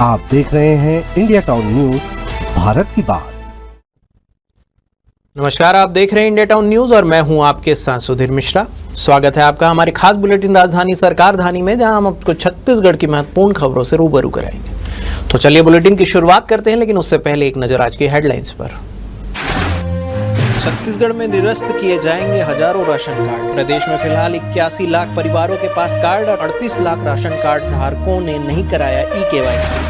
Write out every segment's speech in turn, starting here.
आप देख रहे हैं इंडिया टाउन न्यूज, भारत की बात। नमस्कार, आप देख रहे हैं इंडिया टाउन न्यूज और मैं हूं आपके साथ सुधीर मिश्रा। स्वागत है आपका हमारे खास बुलेटिन राजधानी सरकार धानी में, जहां हम आपको छत्तीसगढ़ की महत्वपूर्ण खबरों से रूबरू कराएंगे। तो चलिए बुलेटिन की शुरुआत करते हैं, लेकिन उससे पहले एक नजर आज की हेडलाइंस पर। छत्तीसगढ़ में निरस्त किए जाएंगे हजारों राशन कार्ड। प्रदेश में फिलहाल 81 लाख परिवारों के पास कार्ड और 38 लाख राशन कार्ड धारकों ने नहीं कराया ई-केवाईसी।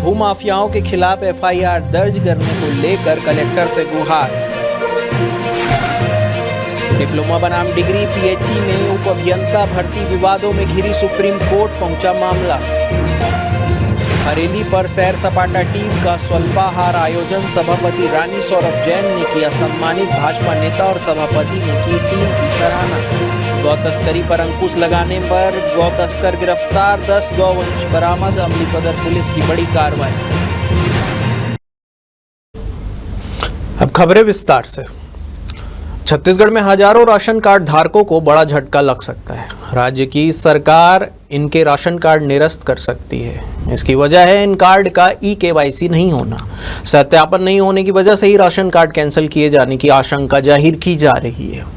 भूमाफियाओं के खिलाफ एफआईआर दर्ज करने को लेकर कलेक्टर से गुहार। डिप्लोमा बनाम डिग्री पीएचई में उप अभियंता भर्ती विवादों में घिरी सुप्रीम कोर्ट पहुंचा मामला। हरेली पर सैर सपाटा टीम का स्वल्पाहार आयोजन, सभापति रानी सौरभ जैन ने किया सम्मानित। भाजपा नेता और सभापति ने की टीम की सराहना। गौ तस्करी पर अंकुश लगाने पर गौ तस्कर गिरफ्तार, 10 गौवंश बरामद। अमलीपदर पुलिस की बड़ी कार्रवाई। अब खबरें विस्तार से। छत्तीसगढ़ में हजारों राशन कार्ड धारकों को बड़ा झटका लग सकता है। राज्य की सरकार इनके राशन कार्ड निरस्त कर सकती है। इसकी वजह है इन कार्ड का ई-केवाईसी नहीं होना। सत्यापन नहीं होने की वजह से ही राशन कार्ड कैंसिल किए जाने की आशंका जाहिर की जा रही है।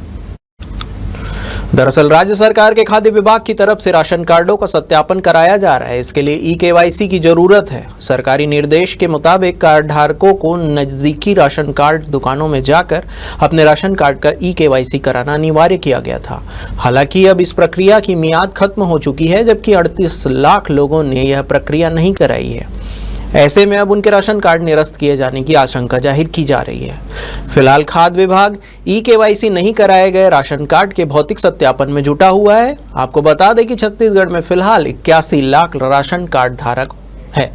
दरअसल राज्य सरकार के खाद्य विभाग की तरफ से राशन कार्डों का सत्यापन कराया जा रहा है। इसके लिए ई-केवाईसी की जरूरत है। सरकारी निर्देश के मुताबिक कार्ड धारकों को नजदीकी राशन कार्ड दुकानों में जाकर अपने राशन कार्ड का ई-केवाईसी कराना अनिवार्य किया गया था। हालांकि अब इस प्रक्रिया की मियाद खत्म हो चुकी है, जबकि 38 लाख लोगों ने यह प्रक्रिया नहीं कराई है। ऐसे में अब उनके राशन कार्ड निरस्त किए जाने की आशंका जाहिर की जा रही है। फिलहाल खाद्य विभाग ई-केवाईसी नहीं कराए गए राशन कार्ड के भौतिक सत्यापन में जुटा हुआ है। आपको बता दें कि छत्तीसगढ़ में फिलहाल 81 लाख राशन कार्ड धारक है।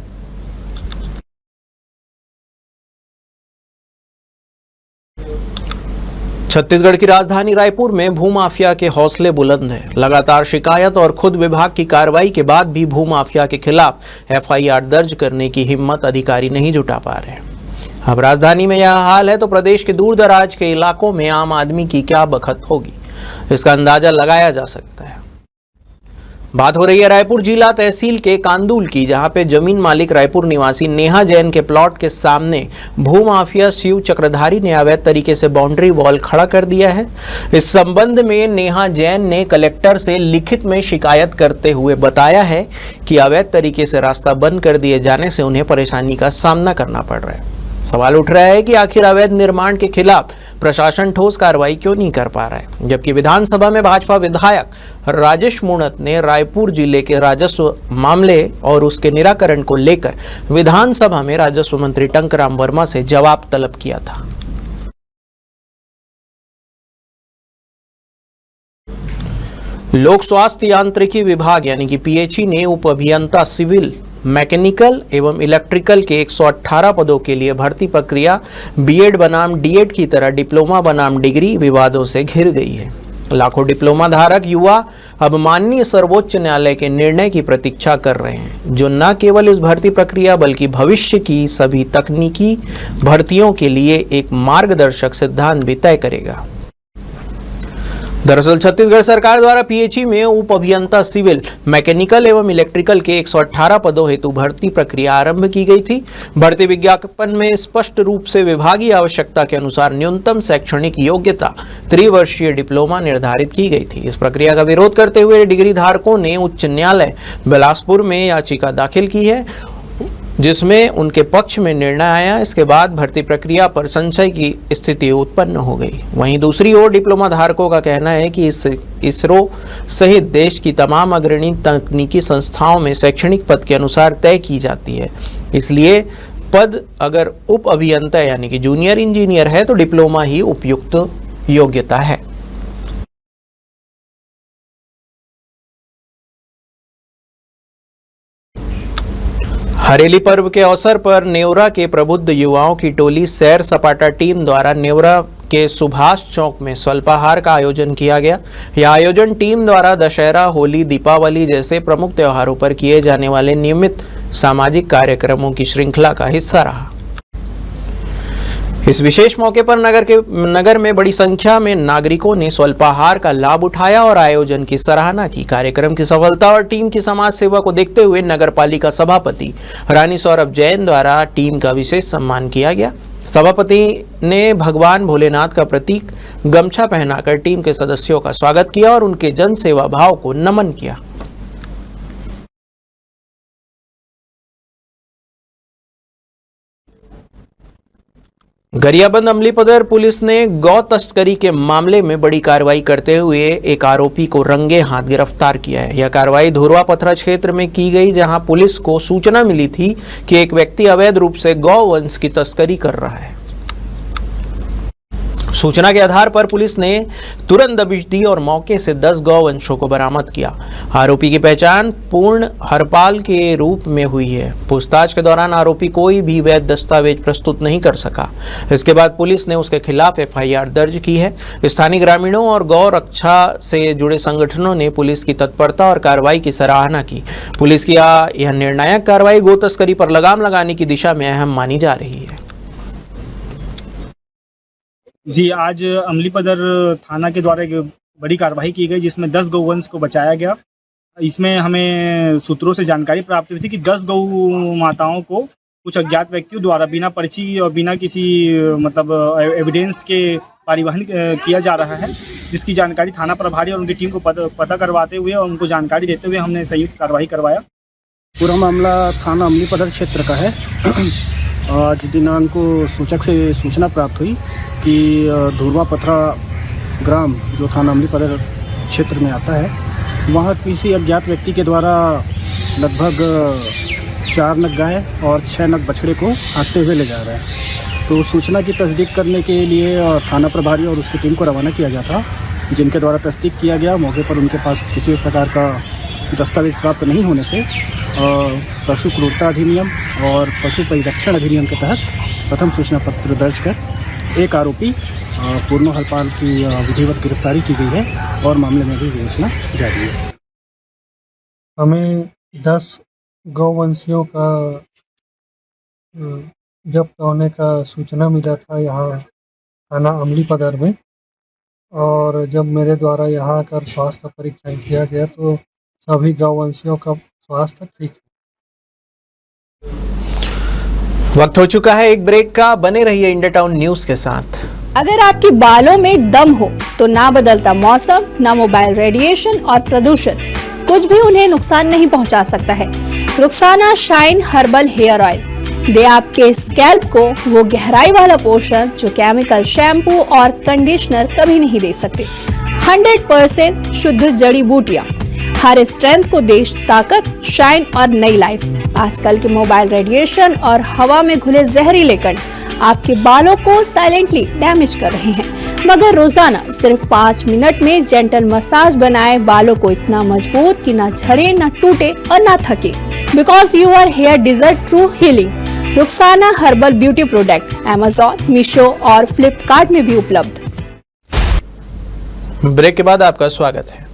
छत्तीसगढ़ की राजधानी रायपुर में भूमाफिया के हौसले बुलंद हैं। लगातार शिकायत और खुद विभाग की कार्रवाई के बाद भी भूमाफिया के खिलाफ एफआईआर दर्ज करने की हिम्मत अधिकारी नहीं जुटा पा रहे। अब राजधानी में यह हाल है तो प्रदेश के दूर दराज के इलाकों में आम आदमी की क्या बखत होगी, इसका अंदाजा लगाया जा सकता है। बात हो रही है रायपुर जिला तहसील के कांदूल की, जहां पे जमीन मालिक रायपुर निवासी नेहा जैन के प्लॉट के सामने भूमाफिया शिव चक्रधारी ने अवैध तरीके से बाउंड्री वॉल खड़ा कर दिया है। इस संबंध में नेहा जैन ने कलेक्टर से लिखित में शिकायत करते हुए बताया है कि अवैध तरीके से रास्ता बंद कर दिए जाने से उन्हें परेशानी का सामना करना पड़ रहा है। सवाल उठ रहा है कि आखिर अवैध निर्माण के खिलाफ प्रशासन ठोस कार्रवाई क्यों नहीं कर पा रहा है, जबकि विधानसभा में भाजपा विधायक राजेश मूणत ने रायपुर जिले के राजस्व मामले और उसके निराकरण को लेकर विधानसभा में राजस्व मंत्री टंकराम वर्मा से जवाब तलब किया था। लोक स्वास्थ्य यांत्रिकी विभाग यानी कि पीएचई ने उप अभियंता सिविल, मैकेनिकल एवं इलेक्ट्रिकल के 118 पदों के लिए भर्ती प्रक्रिया बीएड बनाम डीएड की तरह डिप्लोमा बनाम डिग्री विवादों से घिर गई है। लाखों डिप्लोमा धारक युवा अब माननीय सर्वोच्च न्यायालय के निर्णय की प्रतीक्षा कर रहे हैं, जो न केवल इस भर्ती प्रक्रिया बल्कि भविष्य की सभी तकनीकी भर्तियों के लिए एक मार्गदर्शक सिद्धांत भी तय करेगा। दरअसल छत्तीसगढ़ सरकार द्वारा पीएचई में उप अभियंता सिविल, मैकेनिकल एवं इलेक्ट्रिकल के 118 पदों हेतु भर्ती प्रक्रिया आरंभ की गई थी। भर्ती विज्ञापन में स्पष्ट रूप से विभागीय आवश्यकता के अनुसार न्यूनतम शैक्षणिक योग्यता त्रिवर्षीय डिप्लोमा निर्धारित की गई थी। इस प्रक्रिया का विरोध करते हुए डिग्री धारकों ने उच्च न्यायालय बिलासपुर में याचिका दाखिल की है, जिसमें उनके पक्ष में निर्णय आया। इसके बाद भर्ती प्रक्रिया पर संशय की स्थिति उत्पन्न हो गई। वहीं दूसरी ओर डिप्लोमा धारकों का कहना है कि इसरो सहित देश की तमाम अग्रणी तकनीकी संस्थाओं में शैक्षणिक पद के अनुसार तय की जाती है। इसलिए पद अगर उप अभियंता यानी कि जूनियर इंजीनियर है तो डिप्लोमा ही उपयुक्त योग्यता है। हरेली पर्व के अवसर पर नेवरा के प्रबुद्ध युवाओं की टोली सैर सपाटा टीम द्वारा नेवरा के सुभाष चौक में स्वल्पाहार का आयोजन किया गया। यह आयोजन टीम द्वारा दशहरा, होली, दीपावली जैसे प्रमुख त्योहारों पर किए जाने वाले नियमित सामाजिक कार्यक्रमों की श्रृंखला का हिस्सा रहा। इस विशेष मौके पर नगर में बड़ी संख्या में नागरिकों ने स्वल्पाहार का लाभ उठाया और आयोजन की सराहना की। कार्यक्रम की सफलता और टीम की समाज सेवा को देखते हुए नगर पालिका सभापति रानी सौरभ जैन द्वारा टीम का विशेष सम्मान किया गया। सभापति ने भगवान भोलेनाथ का प्रतीक गमछा पहनाकर टीम के सदस्यों का स्वागत किया और उनके जन सेवा भाव को नमन किया। गरियाबंद अमलीपदर पुलिस ने गौ तस्करी के मामले में बड़ी कार्रवाई करते हुए एक आरोपी को रंगे हाथ गिरफ्तार किया है। यह कार्रवाई धुरवा पथरा क्षेत्र में की गई, जहां पुलिस को सूचना मिली थी कि एक व्यक्ति अवैध रूप से गौवंश की तस्करी कर रहा है। सूचना के आधार पर पुलिस ने तुरंत दबिश दी और मौके से 10 गौवंशों को बरामद किया। आरोपी की पहचान पूर्ण हरपाल के रूप में हुई है। पूछताछ के दौरान आरोपी कोई भी वैध दस्तावेज प्रस्तुत नहीं कर सका। इसके बाद पुलिस ने उसके खिलाफ FIR दर्ज की है। स्थानीय ग्रामीणों और गौ रक्षा से जुड़े संगठनों ने पुलिस की तत्परता और कार्रवाई की सराहना की। पुलिस की यह निर्णायक कार्रवाई गौ तस्करी पर लगाम लगाने की दिशा में अहम मानी जा रही है। जी, आज अमलीपदर थाना के द्वारा एक बड़ी कार्रवाई की गई, जिसमें 10 गौवंश को बचाया गया। इसमें हमें सूत्रों से जानकारी प्राप्त हुई थी कि 10 गौ माताओं को कुछ अज्ञात व्यक्तियों द्वारा बिना पर्ची और बिना किसी एविडेंस के परिवहन किया जा रहा है, जिसकी जानकारी थाना प्रभारी और उनकी टीम को पता करवाते हुए और उनको जानकारी देते हुए हमने संयुक्त कार्रवाई करवाया। पूरा मामला थाना अमलीपदर क्षेत्र का है। आज दिनांक को सूचक से सूचना प्राप्त हुई कि धुरवा पथरा ग्राम जो थाना अमलीपदर क्षेत्र में आता है, वहाँ किसी अज्ञात व्यक्ति के द्वारा लगभग 4 नग गाय और 6 नग बछड़े को हाँकते हुए ले जा रहे हैं। तो सूचना की तस्दीक करने के लिए थाना प्रभारी और उसकी टीम को रवाना किया गया था, जिनके द्वारा तस्दीक किया गया। मौके पर उनके पास किसी प्रकार का दस्तावेज प्राप्त नहीं होने से पशु क्रूरता अधिनियम और पशु परिरक्षण अधिनियम के तहत प्रथम सूचना पत्र दर्ज कर एक आरोपी पूर्ण हरपाल की विधिवत गिरफ्तारी की गई है और मामले में भी विवेचना जारी है। हमें 10 गौवंशियों का जब्त होने का सूचना मिला था यहाँ थाना अमलीपदर में, और जब मेरे द्वारा यहाँ आकर स्वास्थ्य परीक्षण किया गया तो सभी गौवंशियों का स्वास्थ्य ठीक है। वक्त हो चुका है एक ब्रेक का। बने रहिए इंडिया टाउन न्यूज के साथ। अगर आपके बालों में दम हो तो ना बदलता मौसम, ना मोबाइल रेडिएशन और प्रदूषण कुछ भी उन्हें नुकसान नहीं पहुंचा सकता है। Rukhsana shine herbal hair oil दे आपके स्कैल्प को वो गहराई वाला पोषण जो केमिकल शैम्पू और कंडीशनर कभी नहीं दे सकते। 100% शुद्ध जड़ी बूटियां हर स्ट्रेंथ को दे ताकत, शाइन और नई लाइफ। आजकल के मोबाइल रेडिएशन और हवा में घुले जहरीले कण आपके बालों को साइलेंटली डैमेज कर रहे हैं, मगर रोजाना सिर्फ 5 मिनट में जेंटल मसाज बनाए बालों को इतना मजबूत कि ना झड़े, ना टूटे और ना थके। Because you are hair deserve true healing. Rukhsana herbal beauty product Amazon, Meesho और फ्लिपकार्ट में भी उपलब्ध। ब्रेक के बाद आपका स्वागत है।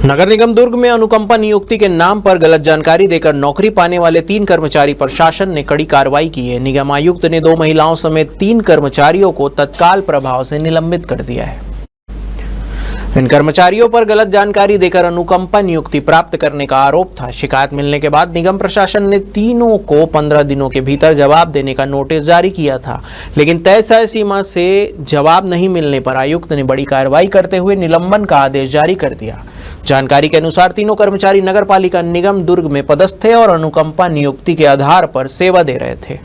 नगर निगम दुर्ग में अनुकंपा नियुक्ति के नाम पर गलत जानकारी देकर नौकरी पाने वाले 3 कर्मचारी पर शासन ने कड़ी कार्रवाई की है। निगम आयुक्त ने 2 महिलाओं समेत 3 कर्मचारियों को तत्काल प्रभाव से निलंबित कर दिया है। इन कर्मचारियों पर गलत जानकारी देकर अनुकंपा नियुक्ति प्राप्त करने का आरोप था। शिकायत मिलने के बाद निगम प्रशासन ने तीनों को 15 दिनों के भीतर जवाब देने का नोटिस जारी किया था, लेकिन तय समय सीमा से जवाब नहीं मिलने पर आयुक्त ने बड़ी कार्रवाई करते हुए निलंबन का आदेश जारी कर दिया। जानकारी के अनुसार तीनों कर्मचारी नगर पालिका निगम दुर्ग में पदस्थ थे और अनुकंपा नियुक्ति के आधार पर सेवा दे रहे थे।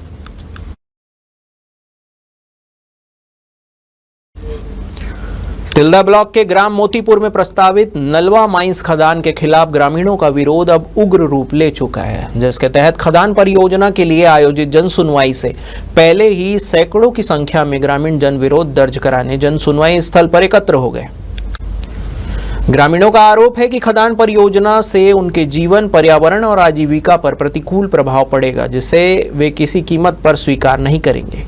तिल्दा ब्लॉक के ग्राम मोतीपुर में प्रस्तावित नलवा माइंस खदान के खिलाफ ग्रामीणों का विरोध अब उग्र रूप ले चुका है, जिसके तहत खदान परियोजना के लिए आयोजित जन सुनवाई से पहले ही सैकड़ों की संख्या में ग्रामीण जन विरोध दर्ज कराने जन सुनवाई स्थल पर एकत्र हो गए। ग्रामीणों का आरोप है कि खदान परियोजना से उनके जीवन, पर्यावरण और आजीविका पर प्रतिकूल प्रभाव पड़ेगा, जिसे वे किसी कीमत पर स्वीकार नहीं करेंगे।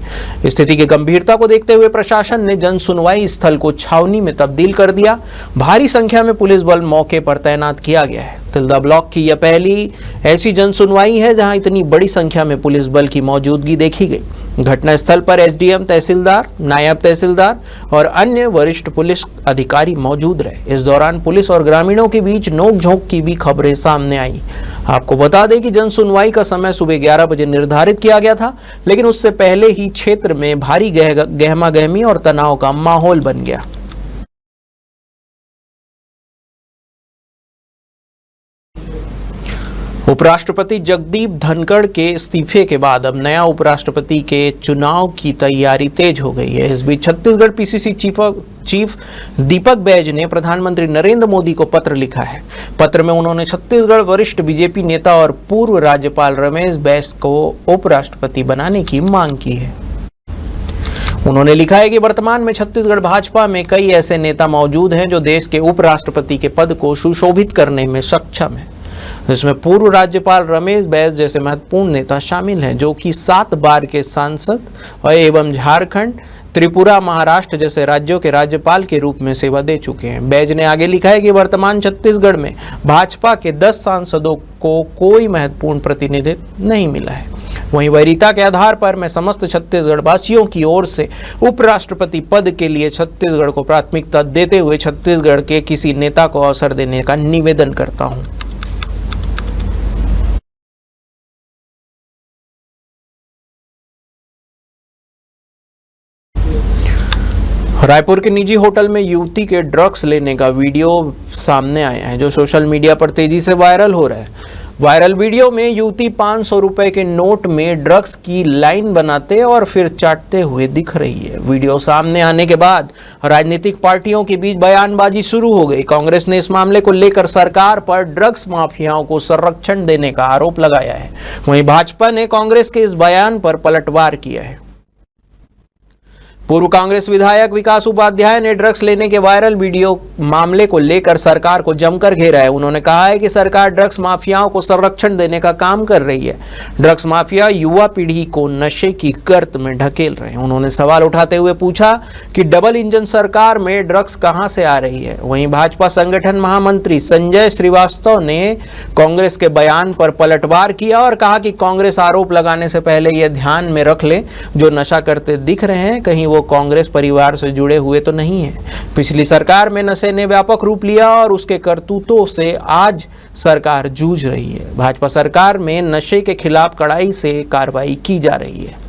स्थिति की गंभीरता को देखते हुए प्रशासन ने जन सुनवाई स्थल को छावनी में तब्दील कर दिया। भारी संख्या में पुलिस बल मौके पर तैनात किया गया है। तिल्दा ब्लॉक की यह पहली ऐसी जन सुनवाई है जहां इतनी बड़ी संख्या में पुलिस बल की मौजूदगी देखी गई। घटनास्थल पर एसडीएम, तहसीलदार, नायब तहसीलदार और अन्य वरिष्ठ पुलिस अधिकारी मौजूद रहे। इस दौरान पुलिस और ग्रामीणों के बीच नोकझोंक की भी खबरें सामने आई। आपको बता दें कि जन सुनवाई का समय सुबह 11 बजे निर्धारित किया गया था, लेकिन उससे पहले ही क्षेत्र में भारी गहमा गहमी और तनाव का माहौल बन गया। उपराष्ट्रपति जगदीप धनखड़ के इस्तीफे के बाद अब नया उपराष्ट्रपति के चुनाव की तैयारी तेज हो गई है। इस बीच छत्तीसगढ़ पीसीसी चीफ दीपक बैज ने प्रधानमंत्री नरेंद्र मोदी को पत्र लिखा है। पत्र में उन्होंने छत्तीसगढ़ वरिष्ठ बीजेपी नेता और पूर्व राज्यपाल रमेश बैस को उपराष्ट्रपति बनाने की मांग की है। उन्होंने लिखा है कि वर्तमान में छत्तीसगढ़ भाजपा में कई ऐसे नेता मौजूद हैं जो देश के उपराष्ट्रपति के पद को सुशोभित करने में सक्षम हैं। इसमें पूर्व राज्यपाल रमेश बैस जैसे महत्वपूर्ण नेता शामिल हैं, जो कि 7 बार के सांसद और एवं झारखंड, त्रिपुरा, महाराष्ट्र जैसे राज्यों के राज्यपाल के रूप में सेवा दे चुके हैं। बैज ने आगे लिखा है कि वर्तमान छत्तीसगढ़ में भाजपा के 10 सांसदों को कोई महत्वपूर्ण प्रतिनिधित्व नहीं मिला है। वहीं वरीयता के आधार पर मैं समस्त छत्तीसगढ़ वासियों की ओर से उपराष्ट्रपति पद के लिए छत्तीसगढ़ को प्राथमिकता देते हुए छत्तीसगढ़ के किसी नेता को अवसर देने का निवेदन करता हूं। रायपुर के निजी होटल में युवती के ड्रग्स लेने का वीडियो सामने आया है, जो सोशल मीडिया पर तेजी से वायरल हो रहा है। वायरल वीडियो में युवती 500 रुपए के नोट में ड्रग्स की लाइन बनाते और फिर चाटते हुए दिख रही है। वीडियो सामने आने के बाद राजनीतिक पार्टियों के बीच बयानबाजी शुरू हो गई। कांग्रेस ने इस मामले को लेकर सरकार पर ड्रग्स माफियाओं को संरक्षण देने का आरोप लगाया है। वहीं भाजपा ने कांग्रेस के इस बयान पर पलटवार किया है। पूर्व कांग्रेस विधायक विकास उपाध्याय ने ड्रग्स लेने के वायरल वीडियो मामले को लेकर सरकार को जमकर घेरा है। उन्होंने कहा है कि सरकार ड्रग्स माफियाओं को संरक्षण देने का काम कर रही है। ड्रग्स माफिया युवा पीढ़ी को नशे की गर्त में ढकेल रहे हैं। उन्होंने सवाल उठाते हुए पूछा कि डबल इंजन सरकार में ड्रग्स कहां से आ रही है। वहीं भाजपा संगठन महामंत्री संजय श्रीवास्तव ने कांग्रेस के बयान पर पलटवार किया और कहा कि कांग्रेस आरोप लगाने से पहले यह ध्यान में रख ले, जो नशा करते दिख रहे हैं कहीं वो कांग्रेस परिवार से जुड़े हुए तो नहीं है। पिछली सरकार में नशे ने व्यापक रूप लिया और उसके करतूतों से आज सरकार जूझ रही है। भाजपा सरकार में नशे के खिलाफ कड़ाई से कार्रवाई की जा रही है।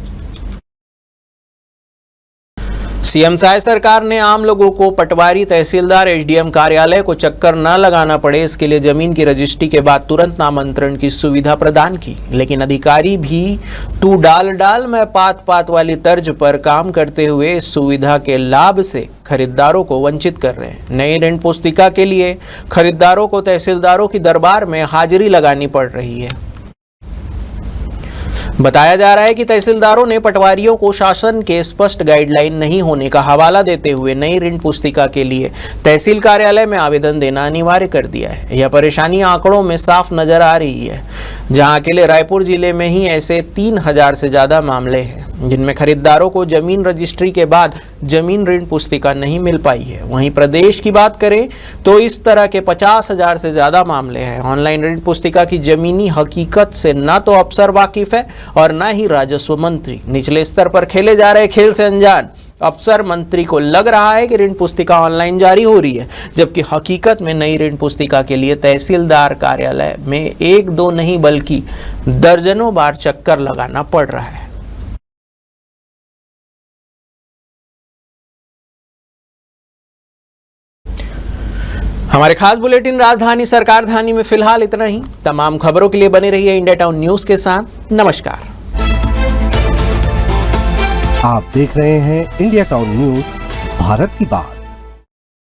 सीएम साय सरकार ने आम लोगों को पटवारी, तहसीलदार, एसडीएम कार्यालय को चक्कर न लगाना पड़े, इसके लिए जमीन की रजिस्ट्री के बाद तुरंत नामांतरण की सुविधा प्रदान की। लेकिन अधिकारी भी तू डाल में पात वाली तर्ज पर काम करते हुए इस सुविधा के लाभ से खरीदारों को वंचित कर रहे हैं। नई ऋण पुस्तिका के लिए खरीदारों को तहसीलदारों की दरबार में हाजिरी लगानी पड़ रही है। बताया जा रहा है कि तहसीलदारों ने पटवारियों को शासन के स्पष्ट गाइडलाइन नहीं होने का हवाला देते हुए नई ऋण पुस्तिका के लिए तहसील कार्यालय में आवेदन देना अनिवार्य कर दिया है। यह परेशानी आंकड़ों में साफ नजर आ रही है, जहां अकेले रायपुर जिले में ही ऐसे 3000 से ज्यादा मामले हैं जिनमें खरीदारों को जमीन रजिस्ट्री के बाद जमीन ऋण पुस्तिका नहीं मिल पाई है। वहीं प्रदेश की बात करें तो इस तरह के 50,000 से ज्यादा मामले हैं। ऑनलाइन ऋण पुस्तिका की जमीनी हकीकत से न तो अफसर वाकिफ है और न ही राजस्व मंत्री। निचले स्तर पर खेले जा रहे खेल से अनजान अफसर मंत्री को लग रहा है कि ऋण पुस्तिका ऑनलाइन जारी हो रही है, जबकि हकीकत में नई ऋण पुस्तिका के लिए तहसीलदार कार्यालय में 1-2 नहीं बल्कि दर्जनों बार चक्कर लगाना पड़ रहा है। हमारे खास बुलेटिन राजधानी सरकार धानी में फिलहाल इतना ही। तमाम खबरों के लिए बने रहिए इंडिया टाउन न्यूज के साथ। नमस्कार। आप देख रहे हैं इंडिया टाउन न्यूज, भारत की बात।